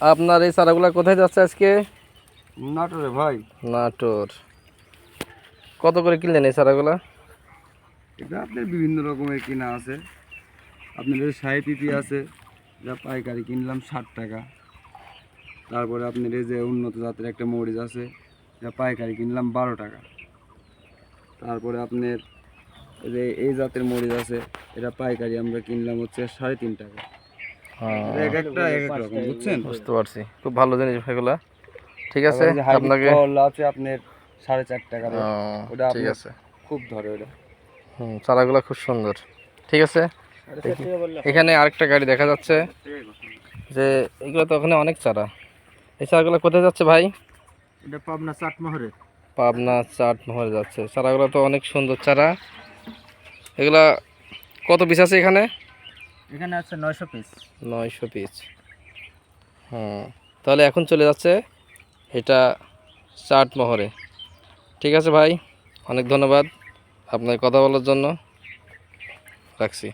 আপনার এই চারাগুলা কোথায় যাচ্ছে আজকে? নাটোরে ভাই। নাটোর। কত করে কিনলেন এই চারাগুলা? এটা আপনার বিভিন্ন রকমের কিনা আছে। আপনার এই শাহী পিপি আছে, যা পাইকারি কিনলাম 60 টাকা। তারপরে আপনার এই যে উন্নত জাতের একটা মরিচ আছে, যা পাইকারি কিনলাম 12 টাকা। তারপরে আপনার এই যে এই জাতের মরিচ আছে, এটা পাইকারি আমরা কিনলাম হচ্ছে 3.5 টাকা। এক একটা এক এক রকম, বুঝছেন? বুঝতে পারছি, খুব ভালো জিনিস এগুলা। ঠিক আছে, তারপরে যে হাইব্রিড আপনাকে করলা আছে আপনার 4.5 টাকা রেট। ওটা ঠিক আপনার আছে। খুব ধরে ওটা। চারাগুলা খুব সুন্দর। ঠিক আছে, এখানে আরেকটা গাড়ি দেখা যাচ্ছে যে এগুলো তো ওখানে অনেক চারা। এই চারাগুলো কোথায় যাচ্ছে ভাই? এটা পাবনা চাটমোহরে। পাবনা চাটমোহরে যাচ্ছে। চারাগুলো তো অনেক সুন্দর চারা। এগুলা কত পিস আছে এখানে? এখানে আছে 900 পিস। 900 পিস। তাহলে এখন চলে যাচ্ছে এটা চাটমোহরে। ঠিক আছে ভাই, অনেক ধন্যবাদ আপনার কথা বলার জন্য। রাখছি।